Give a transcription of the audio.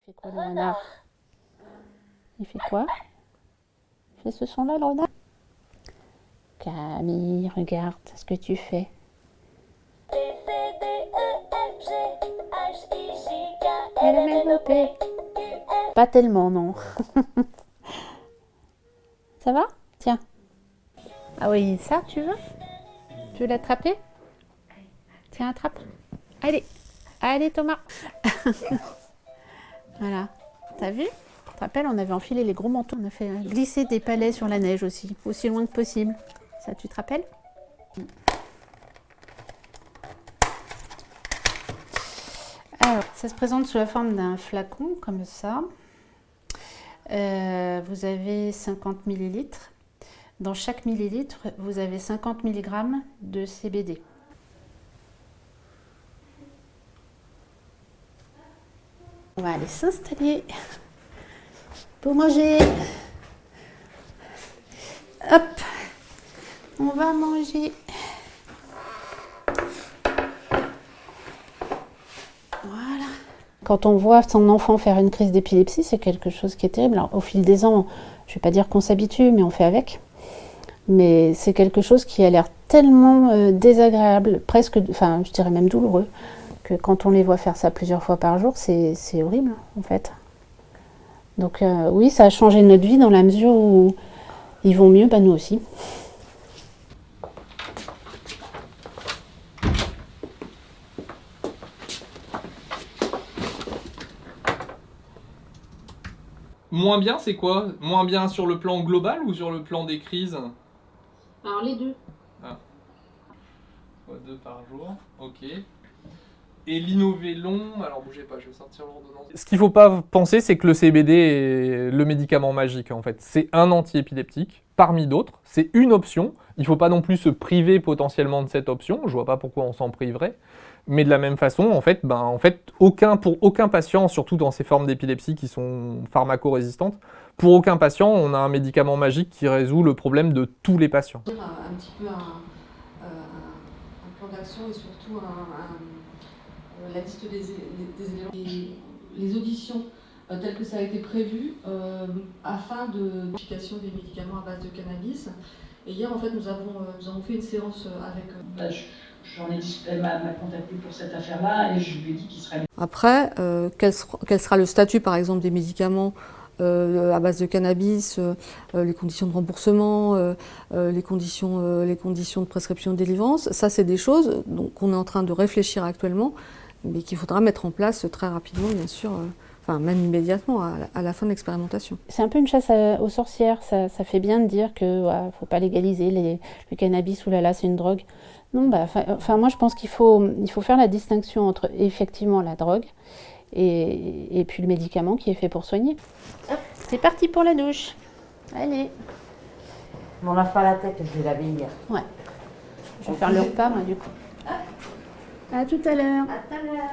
fait quoi le renard? Il fait quoi? Il fait ce son-là le renard? Camille, regarde ce que tu fais. LMNOP. Pas tellement, non. Ça va? Tiens. Ah oui, ça, tu veux? Tu veux l'attraper? Tiens, attrape. Allez. Allez, Thomas. Voilà. T'as vu? Tu te rappelles, on avait enfilé les gros manteaux. On a fait glisser des palets sur la neige aussi, loin que possible. Ça, tu te rappelles? Alors, ça se présente sous la forme d'un flacon, comme ça. Vous avez 50 ml. Dans chaque millilitre, vous avez 50 mg de CBD. On va aller s'installer pour manger. Hop, on va manger. Voilà. Quand on voit son enfant faire une crise d'épilepsie, c'est quelque chose qui est terrible. Alors, au fil des ans, je ne vais pas dire qu'on s'habitue, mais on fait avec. Mais c'est quelque chose qui a l'air tellement désagréable, presque, enfin, je dirais même douloureux, que quand on les voit faire ça plusieurs fois par jour, c'est horrible, en fait. Donc oui, ça a changé notre vie dans la mesure où ils vont mieux, bah nous aussi. Moins bien, c'est quoi? Moins bien sur le plan global ou sur le plan des crises? Alors les deux. Ah. 2 par jour, ok. Et l'innovélon, alors bougez pas, je vais sortir l'ordonnance. Ce qu'il ne faut pas penser, c'est que le CBD est le médicament magique en fait. C'est un antiépileptique parmi d'autres, c'est une option. Il ne faut pas non plus se priver potentiellement de cette option, je vois pas pourquoi on s'en priverait. Mais de la même façon, en fait, pour aucun patient, surtout dans ces formes d'épilepsie qui sont pharmacorésistantes, pour aucun patient, on a un médicament magique qui résout le problème de tous les patients. Un petit peu un plan d'action et surtout la liste des éléments. Les auditions telles que ça a été prévu afin de l'application des médicaments à base de cannabis. Et hier, en fait, nous avons fait une séance avec... J'en ai discuté, elle m'a contacté pour cette affaire-là et je lui ai dit qu'il serait... Après, quel sera le statut, par exemple, des médicaments à base de cannabis, les conditions de remboursement, les conditions de prescription de délivrance, ça c'est des choses qu'on est en train de réfléchir actuellement, mais qu'il faudra mettre en place très rapidement, bien sûr, enfin même immédiatement, à la fin de l'expérimentation. C'est un peu une chasse aux sorcières, ça fait bien de dire qu'il ne faut pas légaliser le cannabis, oulala, c'est une drogue. Non, moi je pense qu'il faut faire la distinction entre effectivement la drogue et puis le médicament qui est fait pour soigner. Hop, c'est parti pour la douche. Allez. On lave pas la tête, je vais laver hier. Ouais. Je vais faire le repas, moi, du coup. À tout à l'heure. À tout à l'heure.